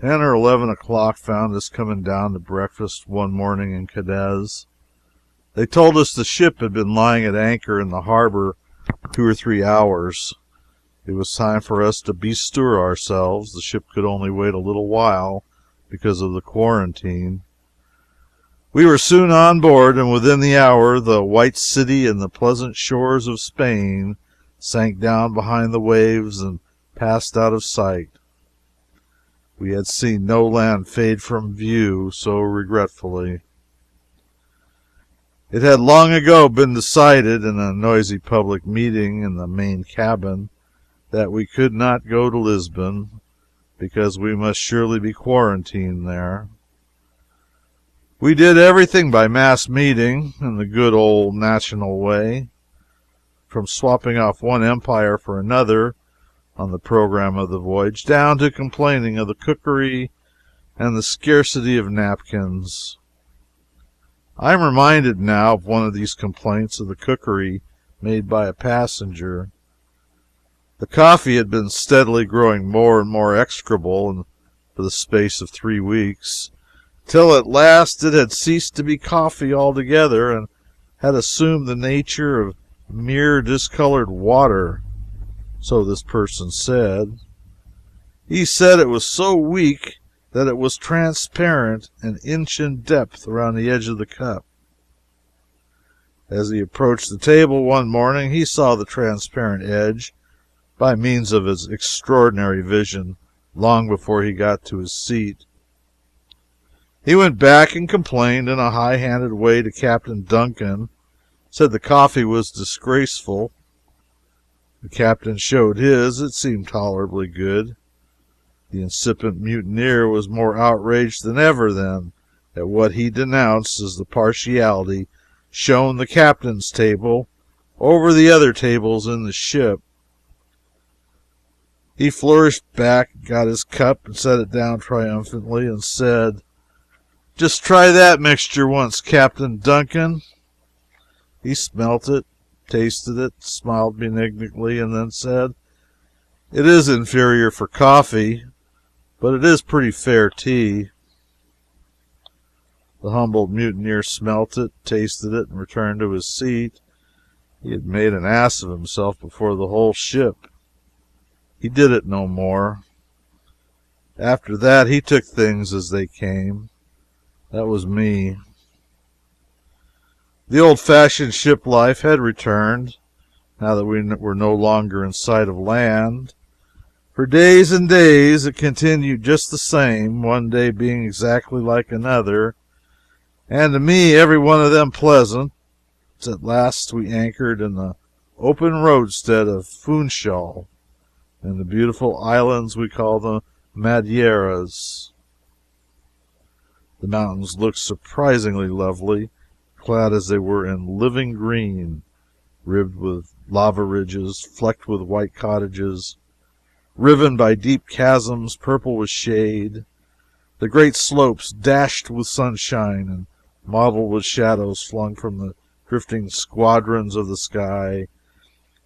10 or 11 o'clock found us coming down to breakfast one morning in Cadiz. They told us the ship had been lying at anchor in the harbor 2 or 3 hours. It was time for us to bestir ourselves. The ship could only wait a little while because of the quarantine. We were soon on board, and within the hour the white city and the pleasant shores of Spain sank down behind the waves and passed out of sight. We had seen no land fade from view so regretfully. It had long ago been decided in a noisy public meeting in the main cabin that we could not go to Lisbon, because we must surely be quarantined there. We did everything by mass meeting, in the good old national way, from swapping off one empire for another on the program of the voyage, down to complaining of the cookery and the scarcity of napkins. I am reminded now of one of these complaints of the cookery made by a passenger. The coffee had been steadily growing more and more execrable for the space of 3 weeks, till at last it had ceased to be coffee altogether, and had assumed the nature of mere discolored water. So this person said. He said it was so weak that it was transparent, an inch in depth around the edge of the cup. As he approached the table one morning, he saw the transparent edge by means of his extraordinary vision long before he got to his seat. He went back and complained in a high-handed way to Captain Duncan, said the coffee was disgraceful. The captain showed his. It seemed tolerably good. The incipient mutineer was more outraged than ever then at what he denounced as the partiality shown the captain's table over the other tables in the ship. He flourished back, got his cup, and set it down triumphantly, and said, "Just try that mixture once, Captain Duncan." He smelt it, tasted it, smiled benignantly, and then said, "It is inferior for coffee, but it is pretty fair tea." The humbled mutineer smelt it, tasted it, and returned to his seat. He had made an ass of himself before the whole ship. He did it no more. After that he took things as they came. That was me. The old-fashioned ship life had returned, now that we were no longer in sight of land. For days and days it continued just the same, one day being exactly like another, and to me every one of them pleasant. At last we anchored in the open roadstead of Funchal, in the beautiful islands we call the Madeiras. The mountains looked surprisingly lovely, clad as they were in living green, ribbed with lava ridges, flecked with white cottages, riven by deep chasms purple with shade, the great slopes dashed with sunshine and mottled with shadows flung from the drifting squadrons of the sky,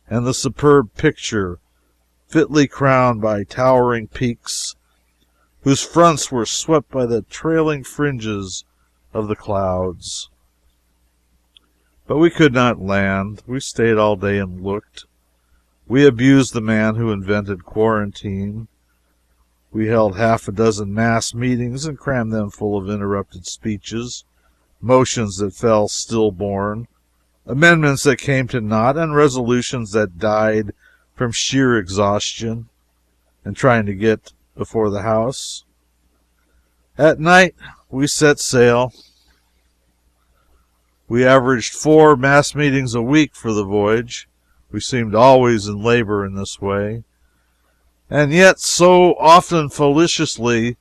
and the superb picture fitly crowned by towering peaks whose fronts were swept by the trailing fringes of the clouds. But we could not land. We stayed all day and looked. We abused the man who invented quarantine. We held half a dozen mass meetings and crammed them full of interrupted speeches, motions that fell stillborn, amendments that came to naught, and resolutions that died from sheer exhaustion and trying to get before the house. At night we set sail. We averaged 4 mass meetings a week for the voyage. We seemed always in labor in this way, and yet so often fallaciously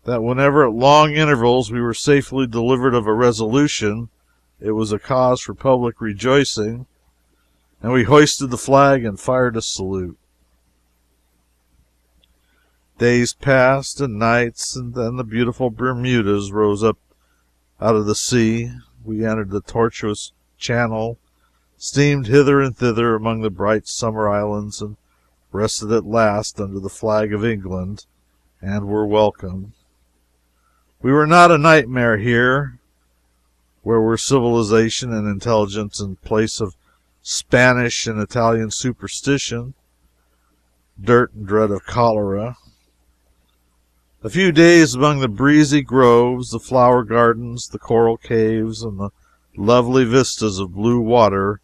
that whenever at long intervals we were safely delivered of a resolution, it was a cause for public rejoicing, and we hoisted the flag and fired a salute. Days passed, and nights, and then the beautiful Bermudas rose up out of the sea. We entered the tortuous channel, steamed hither and thither among the bright summer islands, and rested at last under the flag of England and were welcome. We were not a nightmare here, where were civilization and intelligence in place of Spanish and Italian superstition, dirt and dread of cholera. A few days among the breezy groves, the flower gardens, the coral caves, and the lovely vistas of blue water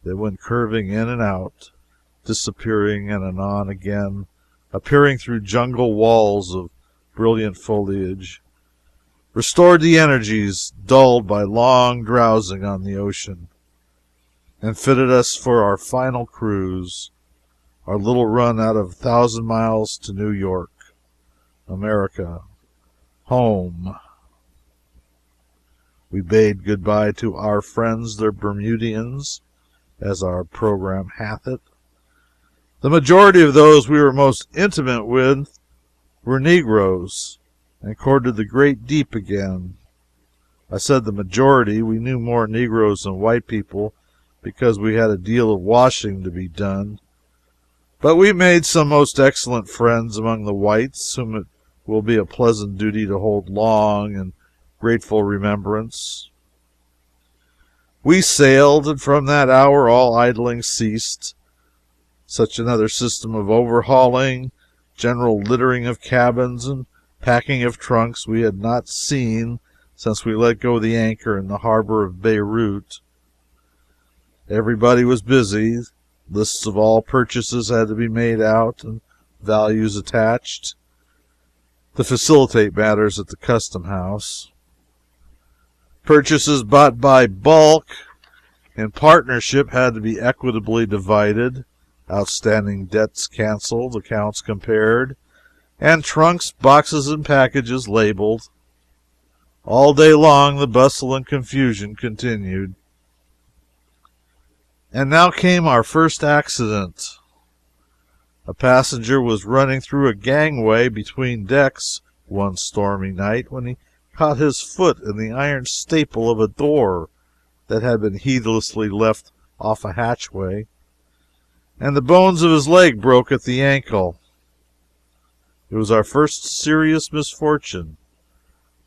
that went curving in and out, disappearing and anon again appearing through jungle walls of brilliant foliage, restored the energies dulled by long drowsing on the ocean, and fitted us for our final cruise, our little run out of 1,000 miles to New York, America, home. We bade goodbye to our friends the Bermudians, as our program hath it. The majority of those we were most intimate with were negroes, and courted the great deep again. I said the majority. We knew more negroes than white people, because we had a deal of washing to be done. But we made some most excellent friends among the whites, whom it will be a pleasant duty to hold long in grateful remembrance. We sailed, and from that hour all idling ceased. Such another system of overhauling, general littering of cabins, and packing of trunks we had not seen since we let go the anchor in the harbor of Beirut. Everybody was busy. Lists of all purchases had to be made out and values attached to facilitate matters at the custom house. Purchases bought by bulk in partnership had to be equitably divided, outstanding debts canceled, accounts compared, and trunks, boxes, and packages labeled. All day long the bustle and confusion continued. And now came our first accident. A passenger was running through a gangway between decks one stormy night when he caught his foot in the iron staple of a door that had been heedlessly left off a hatchway, and the bones of his leg broke at the ankle. It was our first serious misfortune.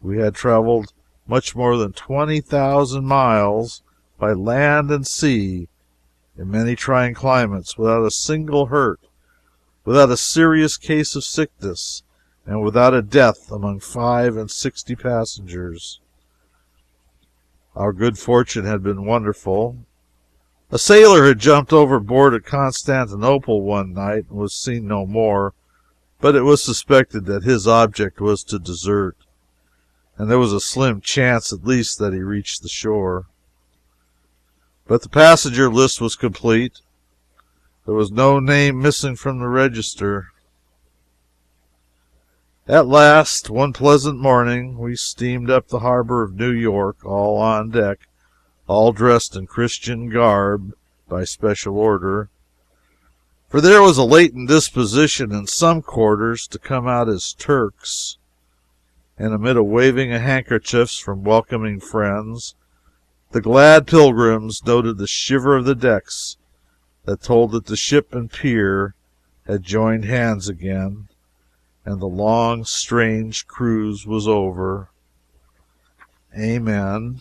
We had traveled much more than 20,000 miles by land and sea in many trying climates without a single hurt, without a serious case of sickness, and without a death among 65 passengers. Our good fortune had been wonderful. A sailor had jumped overboard at Constantinople one night and was seen no more, but it was suspected that his object was to desert, and there was a slim chance at least that he reached the shore. But the passenger list was complete. There was no name missing from the register. At last, one pleasant morning, we steamed up the harbor of New York, all on deck, all dressed in Christian garb by special order, for there was a latent disposition in some quarters to come out as Turks, and amid a waving of handkerchiefs from welcoming friends, the glad pilgrims noted the shiver of the decks that told that the ship and pier had joined hands again, and the long, strange cruise was over. Amen.